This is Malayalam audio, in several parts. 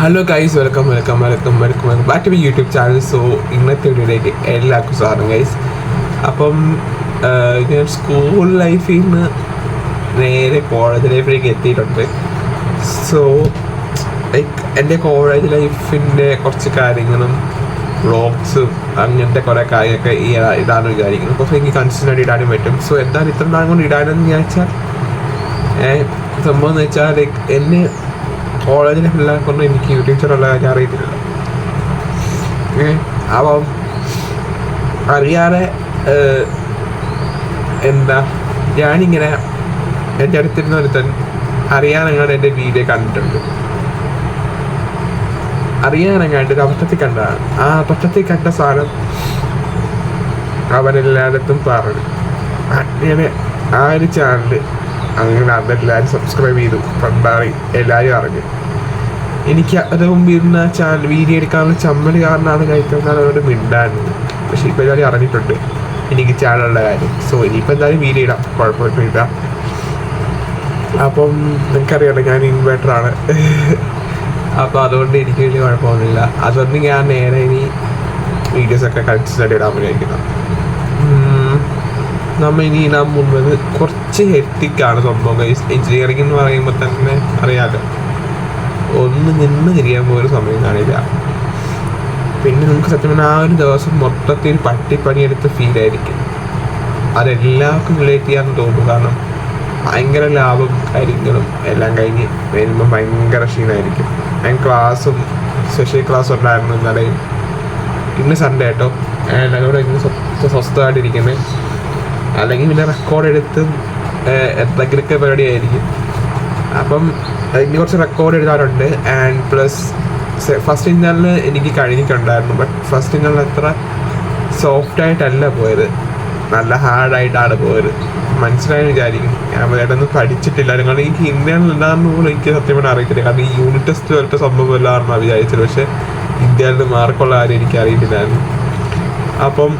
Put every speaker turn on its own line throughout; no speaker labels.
Hello guys, welcome back to my YouTube channel. So ഇന്നത്തെ വീഡിയോയിലേക്ക് എല്ലാവർക്കും സ്വാഗതം ഗൈസ്. അപ്പം ഞാൻ സ്കൂൾ ലൈഫിൽ നിന്ന് നേരെ കോളേജ് ലൈഫിലേക്ക് എത്തിയിട്ടുണ്ട്. സോ ലൈക്ക് എൻ്റെ കോളേജ് ലൈഫിൻ്റെ കുറച്ച് കാര്യങ്ങളും വ്ളോഗ്സും അങ്ങനത്തെ കുറേ കാര്യമൊക്കെ ഇടാന്ന് വിചാരിക്കുന്നു. കുറച്ച് എനിക്ക് കൺസിസ്റ്റൻ്റ് ഇടാനും പറ്റും. സോ എന്താണ് ഇത്ര നാൾ കൊണ്ട് ഇടാനെന്ന് വിചാരിച്ചാൽ സംഭവം എന്ന് വെച്ചാൽ ലൈക്ക് എന്നെ കോളേജിലെ പിള്ളേർക്കൊന്നും എനിക്ക് യൂട്യൂബ് ചാനലുള്ള കാര്യം അറിയത്തില്ല. അപ്പം അറിയാതെ എന്താ ഞാനിങ്ങനെ എൻ്റെ അടുത്തിരുന്ന ഒരുത്തൻ അറിയാനെങ്ങാണ്ട് എൻ്റെ വീഡിയോ കണ്ടിട്ടുണ്ട്. അറിയാനെങ്ങാണ്ട് ഒരു അബദ്ധത്തിൽ കണ്ടതാണ്. ആ അബദ്ധത്തിൽ കണ്ട സാധനം അവരെല്ലായിടത്തും പറഞ്ഞു. അങ്ങനെ ആ ഒരു ചാനൽ അങ്ങനെ അതെല്ലാവരും സബ്സ്ക്രൈബ് ചെയ്തു, കണ്ടാറി എല്ലാവരും അറിഞ്ഞു. എനിക്ക് അത് മുമ്പിരുന്ന ചാനൽ വീഡിയോ എടുക്കാനുള്ള ചമ്മൽ കാരണമാണ് കഴിക്കുന്നതാണ് അവരോട് മിണ്ടായിരുന്നത്. പക്ഷെ ഇപ്പോൾ എല്ലാവരും അറിഞ്ഞിട്ടുണ്ട് എനിക്ക് ചാനലുള്ള കാര്യം. സോ ഇനിയിപ്പോൾ എന്തായാലും വീഡിയോ ഇടാം, കുഴപ്പമൊന്നുമില്ല. അപ്പം നിങ്ങൾക്കറിയാലോ ഞാൻ ഇൻവേർട്ടറാണ്. അപ്പോൾ അതുകൊണ്ട് എനിക്ക് വലിയ കുഴപ്പമൊന്നുമില്ല. അതുകൊണ്ട് ഞാൻ നേരെ ഇനി വീഡിയോസൊക്കെ കൺസിസ്റ്റൻ്റ് ഇടാൻ വിചാരിക്കുന്നു. നമ്മൾ ഇനി ഇടാൻ പോകുന്നത് കുറച്ച് ഹെക്റ്റിക്കാണ് സംഭവം. എഞ്ചിനീയറിംഗ് എന്ന് പറയുമ്പോൾ തന്നെ അറിയാമല്ലോ, ഒന്ന് നിന്ന് തിരിയാൻ പോയൊരു സമയം കാണില്ല. പിന്നെ നമുക്ക് സത്യം പറഞ്ഞാൽ ആ ഒരു ദിവസം മൊത്തത്തിൽ പട്ടിപ്പണിയെടുത്ത് ഫീലായിരിക്കും. അതെല്ലാവർക്കും റിലേറ്റ് ചെയ്യാമെന്ന് തോന്നും. കാരണം ഭയങ്കര ലാഭം കാര്യങ്ങളും എല്ലാം കഴിഞ്ഞ് വരുമ്പോൾ ഭയങ്കര ക്ഷീണമായിരിക്കും. ഞാൻ ക്ലാസ്സും സ്പെഷ്യൽ ക്ലാസ് ഉണ്ടായിരുന്നു ഇന്നലെയും. ഇന്ന് സൺഡേ കേട്ടോ. എല്ലാവരും കൂടെ ഇന്ന് സ്വസ്ഥമായിട്ടിരിക്കുന്നത്. അല്ലെങ്കിൽ പിന്നെ റെക്കോർഡ് എടുത്തും എന്തെങ്കിലുമൊക്കെ പരിപാടിയായിരിക്കും. അപ്പം ഇനി കുറച്ച് റെക്കോർഡ് എഴുതാറുണ്ട്. ആൻഡ് പ്ലസ് ഫസ്റ്റ് ഇന്നലിൽ എനിക്ക് കഴിഞ്ഞിട്ടുണ്ടായിരുന്നു. ബട്ട് ഫസ്റ്റ് ഇന്നലിൽ അത്ര സോഫ്റ്റായിട്ടല്ല പോയത്, നല്ല ഹാർഡായിട്ടാണ് പോയത്. മനസ്സിലായെന്ന് വിചാരിക്കും. ഞാൻ വേറൊന്നും പഠിച്ചിട്ടില്ല. കാരണം എനിക്ക് ഇന്ത്യയിൽ ഉണ്ടാകുന്ന പോലും എനിക്ക് സത്യം പറഞ്ഞാൽ അറിയത്തില്ല. കാരണം ഈ യൂണിറ്റ് ടെസ്റ്റ് പോലത്തെ സംഭവം എല്ലാവരും വിചാരിച്ചത്. പക്ഷേ ഇന്ത്യയിൽ മാർക്കുള്ള കാര്യം എനിക്ക് അറിയത്തില്ലായിരുന്നു. അപ്പം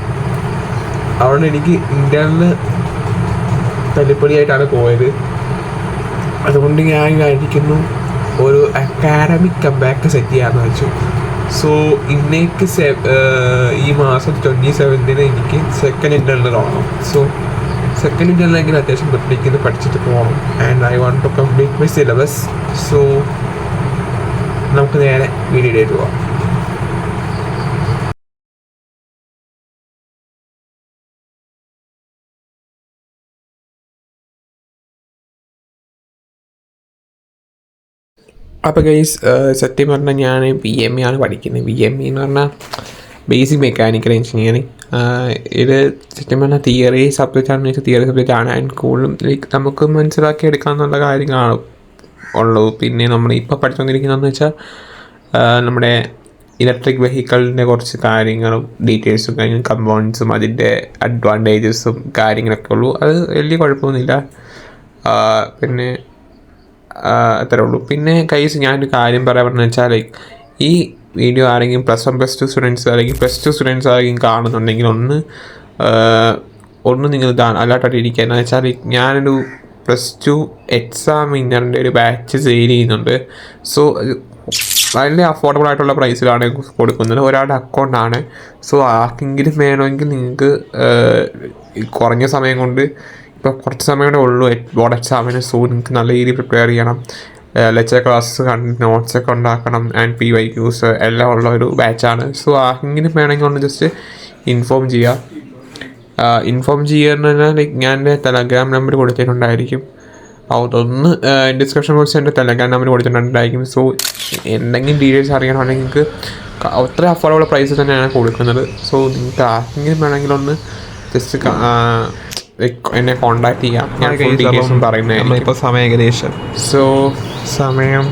അതുകൊണ്ട് എനിക്ക് ഇന്ത്യയിൽ തല്ലിപ്പൊളിയായിട്ടാണ് പോയത്. അതുകൊണ്ട് ഞാൻ വിചാരിക്കുന്നു ഒരു അക്കാഡമിക് കംബാക്ക് സെറ്റ് ചെയ്യാമെന്ന് വെച്ചു. സോ ഇന്നേക്ക് ഈ മാസം 27 എനിക്ക് സെക്കൻഡ് ഇൻ്റർണൽ തുടങ്ങണം. സോ സെക്കൻഡ് ഇൻ്റർണലെങ്കിലും അത്യാവശ്യം പഠിക്കുന്നത് പഠിച്ചിട്ട് പോകണം. And I want to complete my syllabus. So നമുക്ക് നേരെ വീഡിയോയിലേക്ക് പോവാം. അപ്പോൾ ഗൈസ്, സത്യം പറഞ്ഞാൽ ഞാൻ BME ആണ് പഠിക്കുന്നത്. BME എന്ന് പറഞ്ഞാൽ ബേസിക് മെക്കാനിക്കൽ എഞ്ചിനീയറിങ്. ഇത് സത്യം പറഞ്ഞാൽ തിയറി സബ്ജക്റ്റ് ആണെന്ന് വെച്ചാൽ തിയറി സബ്ജക്റ്റ് ആണ്. ആൻഡ് കൂടുതലും ലൈക്ക് നമുക്ക് മനസ്സിലാക്കി എടുക്കാമെന്നുള്ള കാര്യങ്ങളാണ് ഉള്ളൂ. പിന്നെ നമ്മൾ ഇപ്പോൾ പഠിച്ചുകൊണ്ടിരിക്കുന്നതെന്ന് വെച്ചാൽ നമ്മുടെ ഇലക്ട്രിക് വെഹിക്കിളിൻ്റെ കുറച്ച് കാര്യങ്ങളും ഡീറ്റെയിൽസും കാര്യങ്ങളും കമ്പോണൻസും അതിൻ്റെ അഡ്വാൻറ്റേജസും കാര്യങ്ങളൊക്കെ ഉള്ളൂ. അത് വലിയ കുഴപ്പമൊന്നുമില്ല. പിന്നെ അത്രേ ഉള്ളൂ. പിന്നെ കൈസ് ഞാനൊരു കാര്യം പറയാമെന്ന് വെച്ചാൽ ലൈക്ക് ഈ വീഡിയോ ആരെങ്കിലും +1 +2 സ്റ്റുഡൻസ് അല്ലെങ്കിൽ +2 സ്റ്റുഡൻസ് ആരെങ്കിലും കാണുന്നുണ്ടെങ്കിൽ ഒന്ന് നിങ്ങൾ അലേർട്ടായിട്ട് ഇരിക്കുക. എന്ന് വെച്ചാൽ ഞാനൊരു +2 എക്സാമിൻ്റെ ഒരു ബാച്ച് സെയിൽ ചെയ്യുന്നുണ്ട്. സോ വളരെ അഫോർഡബിൾ ആയിട്ടുള്ള പ്രൈസിലാണ് കൊടുക്കുന്നത്. ഒരാളുടെ അക്കൗണ്ടാണ്. സോ ആർക്കെങ്കിലും വേണമെങ്കിൽ നിങ്ങൾക്ക് കുറഞ്ഞ സമയം കൊണ്ട്, ഇപ്പോൾ കുറച്ച് സമയമേ ഉള്ളൂ ബോർഡ് എക്സാമിന്. സോ നിങ്ങൾക്ക് നല്ല രീതിയിൽ പ്രിപ്പയർ ചെയ്യണം. ലെക്ചർ ക്ലാസ്സസ് കണ്ട് നോട്ട്സൊക്കെ ഉണ്ടാക്കണം. ആൻഡ് PYQs എല്ലാം ഉള്ള ഒരു ബാച്ചാണ്. സോ ആരെങ്കിലും വേണമെങ്കിൽ ഒന്ന് ജസ്റ്റ് ഇൻഫോം ചെയ്യുക. എന്ന് പറഞ്ഞാൽ ലൈക്ക് ഞാൻ എൻ്റെ ടെലഗ്രാം നമ്പർ കൊടുത്തിട്ടുണ്ടായിരിക്കും. അതൊന്ന് ഡിസ്ക്രിപ്ഷൻ ബോക്സിൽ എൻ്റെ ടെലഗ്രാം നമ്പർ കൊടുത്തിട്ടുണ്ടായിരിക്കും. സോ എന്തെങ്കിലും ഡീറ്റെയിൽസ് അറിയണമെങ്കിൽ നിങ്ങൾക്ക് അത്ര അഫോർഡബിൾ പ്രൈസ് തന്നെയാണ് കൊടുക്കുന്നത്. സോ നിങ്ങൾക്ക് ആരെങ്കിലും വേണമെങ്കിൽ ഒന്ന് ജസ്റ്റ് എന്നെ കോണ്ടാക്ട് ചെയ്യാം. ഞാൻ ഫുൾ ഡീറ്റെയിൽസും പറയുന്നത്. ഇപ്പോൾ സമയം ഏകദേശം സമയം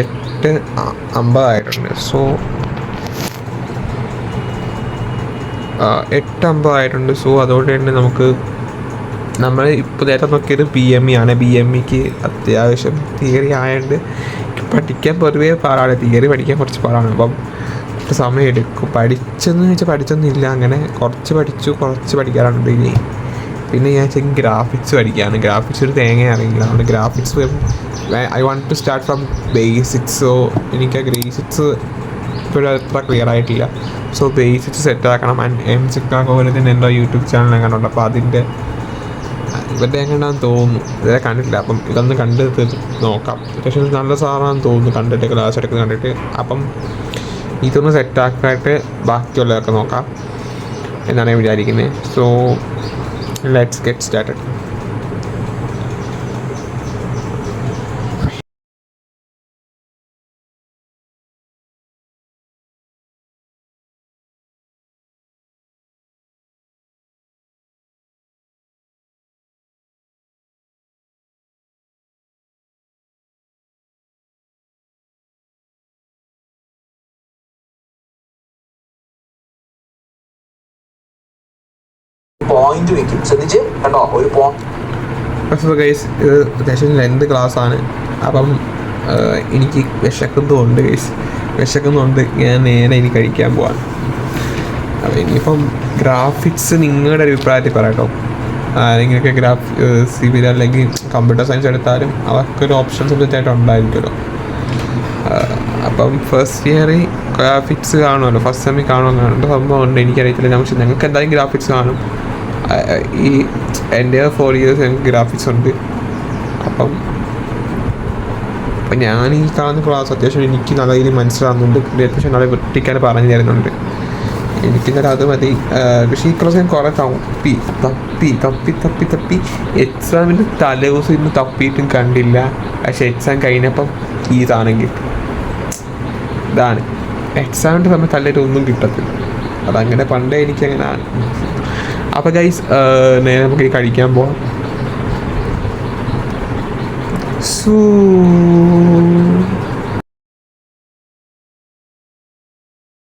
8:50 ആയിട്ടുണ്ട്. സോ 8:50 ആയിട്ടുണ്ട്. സോ അതുകൊണ്ട് തന്നെ നമ്മൾ ഇപ്പോൾ നേരത്തെ നോക്കിയത് BME ആണ്. BMEക്ക് അത്യാവശ്യം തിയറി ആയതുകൊണ്ട് പഠിക്കാൻ പൊതുവേ പാടാണ്. തിയറി പഠിക്കാൻ കുറച്ച് പാടാണ്. അപ്പം സമയം എടുക്കും. പഠിച്ചെന്ന് വെച്ചാൽ പഠിച്ചൊന്നുമില്ല, അങ്ങനെ കുറച്ച് പഠിച്ചു, കുറച്ച് പഠിക്കാറുണ്ട്. ഇനി പിന്നെ ഞാൻ ശരിക്കും ഗ്രാഫിക്സ് പഠിക്കുകയാണ്. ഗ്രാഫിക്സ് ഒരു തേങ്ങ അറിയില്ല. അതുകൊണ്ട് graphics I want to start from basics. So എനിക്ക് ആ ബേസിക്സ് ഇപ്പോഴും അത്ര ക്ലിയർ ആയിട്ടില്ല. So basics സെറ്റാക്കണം. ആൻഡ് M-Chicago പോലെ തന്നെ എൻ്റെ യൂട്യൂബ് ചാനൽ എങ്ങനെയുണ്ട്. അപ്പോൾ അതിൻ്റെ ഇവരുടെ എങ്ങനെയാണെന്ന് തോന്നുന്നു, ഇതുവരെ കണ്ടിട്ടില്ല. അപ്പം ഇതൊന്ന് കണ്ട് നോക്കാം. പക്ഷേ നല്ല സാറാണെന്ന് തോന്നുന്നു കണ്ടിട്ട്, ക്ലാസ് എടുക്കുന്നത് കണ്ടിട്ട്. അപ്പം ഇതൊന്ന് സെറ്റാക്കിയിട്ട് ബാക്കിയുള്ളതൊക്കെ നോക്കാം എന്നാണ് ഞാൻ വിചാരിക്കുന്നത്. So let's get started.
Point വെക്കും, ശ്രദ്ധിച്ച് കണ്ടോ, ഒരു
അപ്പോൾ ഗൈസ് ഇത് അത്യാവശ്യം ലെന്ത് ക്ലാസ്സാണ്. അപ്പം എനിക്ക് വിശക്കുന്നുണ്ട്. ഞാൻ നേരെ ഇനി കഴിക്കാൻ പോവാൻ. അപ്പോൾ ഇനിയിപ്പം ഗ്രാഫിക്സ് നിങ്ങളുടെ അഭിപ്രായത്തിൽ പറയാട്ടോ. ആരെങ്കിലൊക്കെ സിവിൽ അല്ലെങ്കിൽ കമ്പ്യൂട്ടർ സയൻസ് എടുത്താലും അവർക്കൊരു ഓപ്ഷൻ സബ്ജക്റ്റ് ആയിട്ട് ഉണ്ടായിരിക്കുമല്ലോ. അപ്പം ഫസ്റ്റ് ഇയറിൽ ഗ്രാഫിക്സ് കാണുമല്ലോ, ഫസ്റ്റ് സെമ്മിൽ കാണുമെന്നുണ്ട് സംഭവം ഉണ്ട്. എനിക്കറിയത്തില്ല. ഞങ്ങൾക്ക് എന്തായാലും ഗ്രാഫിക്സ് കാണും. ഈ എൻ്റെ 4 years ഞങ്ങൾക്ക് ഗ്രാഫിക്സ് ഉണ്ട്. അപ്പം ഞാൻ ഈ കാണുന്ന ക്ലാസ് അത്യാവശ്യം എനിക്ക് നല്ല രീതിയിൽ മനസ്സിലാകുന്നുണ്ട്. അത്യാവശ്യം നല്ല വൃത്തിക്കാൻ പറഞ്ഞു തരുന്നുണ്ട്. എനിക്കിന്നലെ അത് മതി. പക്ഷേ ഈ ക്ലാസ് ഞാൻ കുറേ തപ്പി എക്സാമിൻ്റെ തലേദിവസം ഇന്ന് തപ്പിയിട്ടും കണ്ടില്ല. പക്ഷേ എക്സാം കഴിഞ്ഞപ്പം ഇതാണെങ്കിൽ ഇതാണ് എക്സാമിൻ്റെ സമയത്ത് തല്ലിയിട്ട് ഒന്നും കിട്ടത്തില്ല. അതങ്ങനെ പണ്ടേ എനിക്കങ്ങനെയാണ്. അപ്പോൾ ഗൈസ് നേരെ നമുക്ക് കഴിക്കാൻ പോവാം.